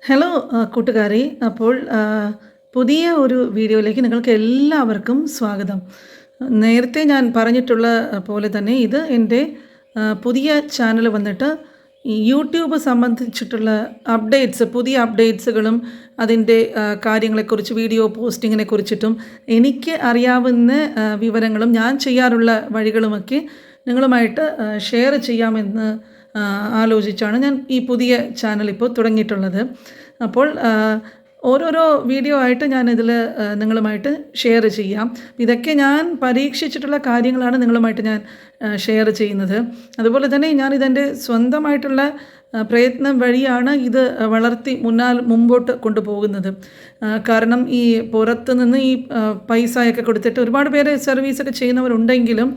Hello കൂട്ടുകാരെ. അപ്പോൾ പുതിയ ഒരു വീഡിയോയിലേക്ക് നിങ്ങൾക്ക് എല്ലാവർക്കും സ്വാഗതം. നേരത്തെ ഞാൻ പറഞ്ഞിട്ടുള്ള പോലെ തന്നെ ഇത് എൻ്റെ പുതിയ ചാനൽ വന്നിട്ട് ഈ യൂട്യൂബ് സംബന്ധിച്ചിട്ടുള്ള അപ്ഡേറ്റ്സ്, പുതിയ അപ്ഡേറ്റ്സുകളും അതിൻ്റെ കാര്യങ്ങളെക്കുറിച്ച്, വീഡിയോ പോസ്റ്റിങ്ങിനെ കുറിച്ചിട്ടും എനിക്ക് അറിയാവുന്ന വിവരങ്ങളും ഞാൻ ചെയ്യാറുള്ള വഴികളുമൊക്കെ നിങ്ങളുമായിട്ട് ഷെയർ ചെയ്യാമെന്ന് ആലോചിച്ചാണ് ഞാൻ ഈ പുതിയ ചാനൽ ഇപ്പോൾ തുടങ്ങിയിട്ടുള്ളത്. അപ്പോൾ ഓരോരോ വീഡിയോ ആയിട്ട് ഞാനിതിൽ നിങ്ങളുമായിട്ട് ഷെയർ ചെയ്യാം. ഇതൊക്കെ ഞാൻ പരീക്ഷിച്ചിട്ടുള്ള കാര്യങ്ങളാണ് നിങ്ങളുമായിട്ട് ഞാൻ ഷെയർ ചെയ്യുന്നത്. അതുപോലെ തന്നെ ഞാനിതെൻ്റെ സ്വന്തമായിട്ടുള്ള പ്രയത്നം വഴിയാണ് ഇത് വളർത്തി മുമ്പോട്ട് കൊണ്ടുപോകുന്നത്. കാരണം ഈ പുറത്ത് നിന്ന് ഈ പൈസയൊക്കെ കൊടുത്തിട്ട് ഒരുപാട് പേര് സർവീസൊക്കെ ചെയ്യുന്നവരുണ്ടെങ്കിലും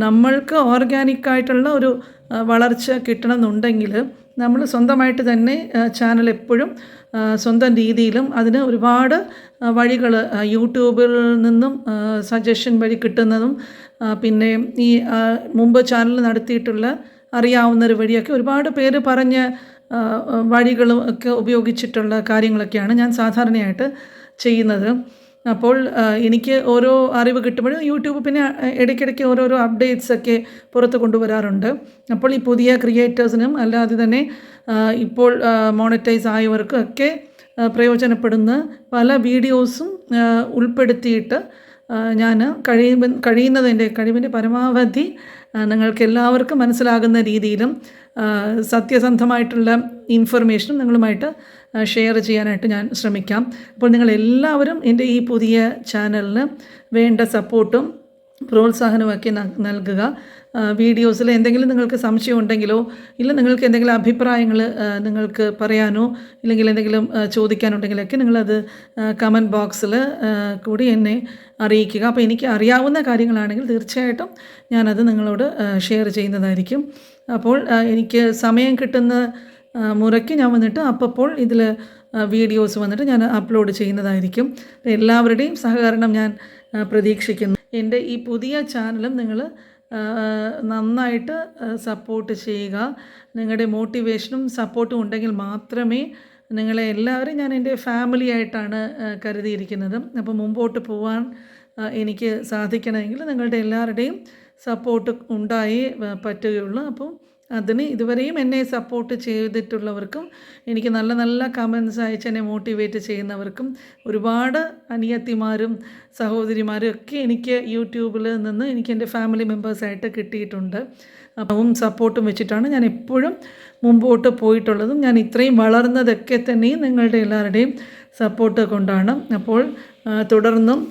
നമ്മൾക്ക് ഓർഗാനിക്കായിട്ടുള്ള ഒരു വളർച്ച കിട്ടണമെന്നുണ്ടെങ്കിൽ നമ്മൾ സ്വന്തമായിട്ട് തന്നെ ചാനൽ എപ്പോഴും സ്വന്തം രീതിയിലും അതിന് ഒരുപാട് വഴികൾ യൂട്യൂബിൽ നിന്നും സജഷൻ വഴി കിട്ടുന്നതും പിന്നെ ഈ മുമ്പ് ചാനൽ നടത്തിയിട്ടുള്ള അറിയാവുന്നൊരു വഴിയൊക്കെ ഒരുപാട് പേര് പറഞ്ഞ വഴികളും ഒക്കെ ഉപയോഗിച്ചിട്ടുള്ള കാര്യങ്ങളൊക്കെയാണ് ഞാൻ സാധാരണയായിട്ട് ചെയ്യുന്നത്. അപ്പോൾ എനിക്ക് ഓരോ അറിവ് കിട്ടുമ്പോഴും യൂട്യൂബ് പിന്നെ ഇടയ്ക്കിടയ്ക്ക് ഓരോരോ അപ്ഡേറ്റ്സൊക്കെ പുറത്ത് കൊണ്ടുവരാറുണ്ട്. അപ്പോൾ ഈ പുതിയ ക്രിയേറ്റേഴ്സിനും അല്ലാതെ തന്നെ ഇപ്പോൾ മോണിറ്റൈസ് ആയവർക്കും ഒക്കെ പ്രയോജനപ്പെടുന്ന പല വീഡിയോസും ഉൾപ്പെടുത്തിയിട്ട് ഞാൻ കഴിയുന്നത് എൻ്റെ കഴിവിൻ്റെ പരമാവധി നിങ്ങൾക്ക് എല്ലാവർക്കും മനസ്സിലാകുന്ന രീതിയിലും സത്യസന്ധമായിട്ടുള്ള ഇൻഫർമേഷനും നിങ്ങളുമായിട്ട് ഷെയർ ചെയ്യാനായിട്ട് ഞാൻ ശ്രമിക്കാം. അപ്പോൾ നിങ്ങളെല്ലാവരും എൻ്റെ ഈ പുതിയ ചാനലിന് വേണ്ട സപ്പോർട്ടും പ്രോത്സാഹനമൊക്കെ നൽകുക. വീഡിയോസിൽ എന്തെങ്കിലും നിങ്ങൾക്ക് സംശയം ഉണ്ടെങ്കിലോ ഇല്ല നിങ്ങൾക്ക് എന്തെങ്കിലും അഭിപ്രായങ്ങൾ നിങ്ങൾക്ക് പറയാനോ ഇല്ലെങ്കിൽ എന്തെങ്കിലും ചോദിക്കാനുണ്ടെങ്കിലൊക്കെ നിങ്ങളത് കമൻറ്റ് ബോക്സിൽ കൂടി എന്നെ അറിയിക്കുക. അപ്പോൾ എനിക്ക് അറിയാവുന്ന കാര്യങ്ങളാണെങ്കിൽ തീർച്ചയായിട്ടും ഞാനത് നിങ്ങളോട് ഷെയർ ചെയ്യുന്നതായിരിക്കും. അപ്പോൾ എനിക്ക് സമയം കിട്ടുന്ന മുറയ്ക്ക് ഞാൻ വന്നിട്ട് അപ്പോൾ ഇതിൽ വീഡിയോസ് വന്നിട്ട് ഞാൻ അപ്ലോഡ് ചെയ്യുന്നതായിരിക്കും. എല്ലാവരുടെയും സഹകരണം ഞാൻ പ്രതീക്ഷിക്കുന്നു. എൻ്റെ ഈ പുതിയ ചാനലും നിങ്ങൾ നന്നായിട്ട് സപ്പോർട്ട് ചെയ്യുക. നിങ്ങളുടെ മോട്ടിവേഷനും സപ്പോർട്ടും ഉണ്ടെങ്കിൽ മാത്രമേ നിങ്ങളെ എല്ലാവരും ഞാൻ എൻ്റെ ഫാമിലി ആയിട്ടാണ് കരുതിയിരിക്കുന്നത്. അപ്പോൾ മുമ്പോട്ട് പോകാൻ എനിക്ക് സാധിക്കണമെങ്കിൽ നിങ്ങളുടെ എല്ലാവരുടെയും സപ്പോർട്ട് ഉണ്ടായേ പറ്റുകയുള്ളൂ. അപ്പോൾ അതിന് ഇതുവരെയും എന്നെ സപ്പോർട്ട് ചെയ്തിട്ടുള്ളവർക്കും എനിക്ക് നല്ല നല്ല കമൻസ് അയച്ച് എന്നെ മോട്ടിവേറ്റ് ചെയ്യുന്നവർക്കും ഒരുപാട് അനിയത്തിമാരും സഹോദരിമാരും ഒക്കെ എനിക്ക് യൂട്യൂബിൽ നിന്ന് എനിക്ക് എൻ്റെ ഫാമിലി മെമ്പേഴ്സായിട്ട് കിട്ടിയിട്ടുണ്ട്. അപ്പം സപ്പോർട്ടും വെച്ചിട്ടാണ് ഞാൻ എപ്പോഴും മുമ്പോട്ട് പോയിട്ടുള്ളതും ഞാൻ ഇത്രയും വളർന്നതൊക്കെ തന്നെയും നിങ്ങളുടെ എല്ലാവരുടെയും സപ്പോർട്ട് കൊണ്ടാണ്. അപ്പോൾ തുടർന്നും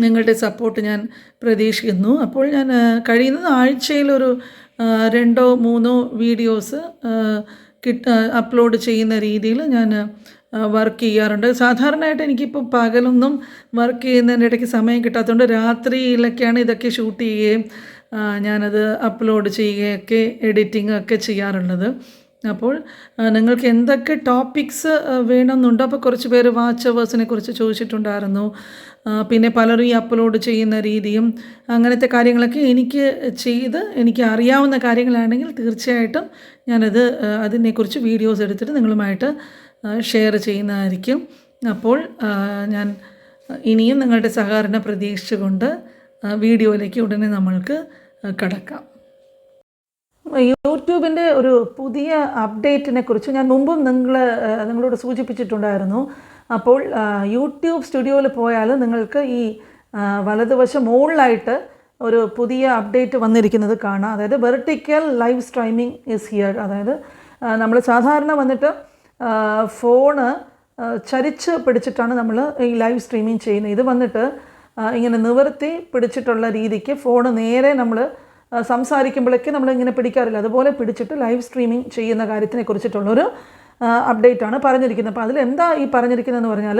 നിങ്ങളുടെ സപ്പോർട്ട് ഞാൻ പ്രതീക്ഷിക്കുന്നു. അപ്പോൾ ഞാൻ കഴിയുന്നത് ആഴ്ചയിലൊരു 2-3 വീഡിയോസ് അപ്ലോഡ് ചെയ്യുന്ന രീതിയിൽ ഞാൻ വർക്ക് ചെയ്യാറുണ്ട്. സാധാരണയായിട്ട് എനിക്കിപ്പോൾ പകലൊന്നും വർക്ക് ചെയ്യുന്നതിൻ്റെ ഇടയ്ക്ക് സമയം കിട്ടാത്തതുകൊണ്ട് രാത്രിയിലൊക്കെയാണ് ഇതൊക്കെ ഷൂട്ട് ചെയ്യുകയും ഞാനത് അപ്ലോഡ് ചെയ്യുകയൊക്കെ എഡിറ്റിംഗ് ഒക്കെ ചെയ്യാറുള്ളത്. അപ്പോൾ നിങ്ങൾക്ക് എന്തൊക്കെ ടോപ്പിക്സ് വേണമെന്നുണ്ടോ, അപ്പോൾ കുറച്ച് പേര് വാച്ച് അവേഴ്സിനെ കുറിച്ച് ചോദിച്ചിട്ടുണ്ടായിരുന്നു. പിന്നെ പലരും ഈ അപ്ലോഡ് ചെയ്യുന്ന രീതിയും അങ്ങനത്തെ കാര്യങ്ങളൊക്കെ എനിക്ക് അറിയാവുന്ന കാര്യങ്ങളാണെങ്കിൽ തീർച്ചയായിട്ടും ഞാനത് അതിനെക്കുറിച്ച് വീഡിയോസ് എടുത്തിട്ട് നിങ്ങളുമായിട്ട് ഷെയർ ചെയ്യുന്നതായിരിക്കും. അപ്പോൾ ഞാൻ ഇനിയും നിങ്ങളുടെ സഹകരണം പ്രതീക്ഷിച്ചുകൊണ്ട് വീഡിയോയിലേക്ക് ഉടനെ നമ്മൾക്ക് കടക്കാം. യൂട്യൂബിൻ്റെ ഒരു പുതിയ അപ്ഡേറ്റിനെ കുറിച്ച് ഞാൻ മുമ്പും നിങ്ങളോട് സൂചിപ്പിച്ചിട്ടുണ്ടായിരുന്നു. അപ്പോൾ യൂട്യൂബ് സ്റ്റുഡിയോയിൽ പോയാൽ നിങ്ങൾക്ക് ഈ വലതുവശം മുകളിലായിട്ട് ഒരു പുതിയ അപ്ഡേറ്റ് വന്നിരിക്കുന്നത് കാണാം. അതായത് vertical live streaming is here. അതായത് നമ്മൾ സാധാരണ വന്നിട്ട് ഫോണ് ചരിച്ച് പിടിച്ചിട്ടാണ് നമ്മൾ ഈ ലൈവ് സ്ട്രീമിംഗ് ചെയ്യുന്നത്. ഇത് വന്നിട്ട് ഇങ്ങനെ നിവർത്തി പിടിച്ചിട്ടുള്ള രീതിക്ക് ഫോണ് നേരെ നമ്മൾ സംസാരിക്കുമ്പോഴൊക്കെ നമ്മളിങ്ങനെ പിടിക്കാറില്ല, അതുപോലെ പിടിച്ചിട്ട് ലൈവ് സ്ട്രീമിംഗ് ചെയ്യുന്ന കാര്യത്തിനെ കുറിച്ചിട്ടുള്ളൊരു അപ്ഡേറ്റാണ് പറഞ്ഞിരിക്കുന്നത്. അപ്പോൾ അതിലെന്താ ഈ പറഞ്ഞിരിക്കുന്നതെന്ന് പറഞ്ഞാൽ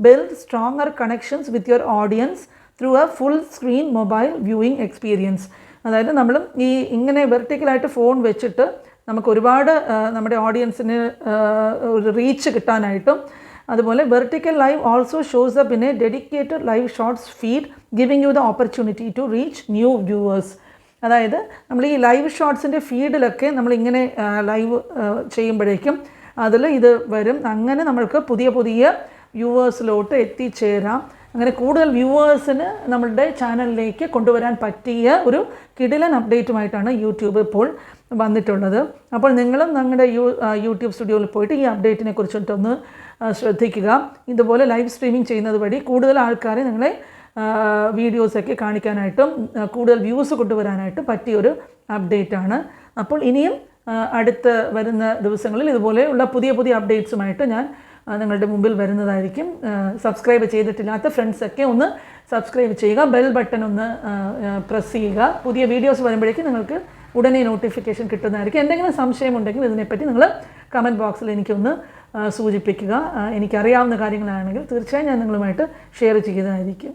build stronger connections with your audience through A full screen mobile viewing experience. അതായത് നമ്മൾ ഈ ഇങ്ങനെ വെർട്ടിക്കലായിട്ട് ഫോൺ വെച്ചിട്ട് നമുക്ക് ഒരുപാട് നമ്മുടെ ഓഡിയൻസിന് ഒരു റീച്ച് കിട്ടാനായിട്ടും അതുപോലെ vertical live also shows up in a dedicated live shorts feed giving you the opportunity to reach new viewers. അതായത് നമ്മൾ ഈ ലൈവ് ഷോർട്സിൻ്റെ ഫീഡിലൊക്കെ നമ്മളിങ്ങനെ ലൈവ് ചെയ്യുമ്പോഴേക്കും അതിൽ ഇത് വരും. അങ്ങനെ നമ്മൾക്ക് പുതിയ പുതിയ വ്യൂവേഴ്സിലോട്ട് എത്തിച്ചേരാം. അങ്ങനെ കൂടുതൽ വ്യൂവേഴ്സിന് നമ്മളുടെ ചാനലിലേക്ക് കൊണ്ടുവരാൻ പറ്റിയ ഒരു കിടിലൻ അപ്ഡേറ്റുമായിട്ടാണ് യൂട്യൂബ് ഇപ്പോൾ വന്നിട്ടുള്ളത്. അപ്പോൾ നിങ്ങളും ഞങ്ങളുടെ യൂട്യൂബ് സ്റ്റുഡിയോയിൽ പോയിട്ട് ഈ അപ്ഡേറ്റിനെ കുറിച്ചിട്ടൊന്ന് ശ്രദ്ധിക്കുക. ഇതുപോലെ ലൈവ് സ്ട്രീമിംഗ് ചെയ്യുന്നത് വഴി കൂടുതൽ ആൾക്കാരെ നിങ്ങളെ വീഡിയോസൊക്കെ കാണിക്കാനായിട്ടും കൂടുതൽ വ്യൂസ് കൊണ്ടുവരാനായിട്ടും പറ്റിയൊരു അപ്ഡേറ്റാണ്. അപ്പോൾ ഇനിയും അടുത്ത വരുന്ന ദിവസങ്ങളിൽ ഇതുപോലെയുള്ള പുതിയ പുതിയ അപ്ഡേറ്റ്സുമായിട്ട് ഞാൻ നിങ്ങളുടെ മുമ്പിൽ വരുന്നതായിരിക്കും. സബ്സ്ക്രൈബ് ചെയ്തിട്ടില്ലാത്ത ഫ്രണ്ട്സൊക്കെ ഒന്ന് സബ്സ്ക്രൈബ് ചെയ്യുക, ബെൽ ബട്ടൺ ഒന്ന് പ്രസ് ചെയ്യുക. പുതിയ വീഡിയോസ് വരുമ്പോഴേക്കും നിങ്ങൾക്ക് ഉടനെ നോട്ടിഫിക്കേഷൻ കിട്ടുന്നതായിരിക്കും. എന്തെങ്കിലും സംശയമുണ്ടെങ്കിൽ ഇതിനെപ്പറ്റി നിങ്ങൾ കമൻറ്റ് ബോക്സിൽ എനിക്കൊന്ന് സൂചിപ്പിക്കുക. എനിക്കറിയാവുന്ന കാര്യങ്ങളാണെങ്കിൽ തീർച്ചയായും ഞാൻ നിങ്ങളുമായിട്ട് ഷെയർ ചെയ്യുന്നതായിരിക്കും.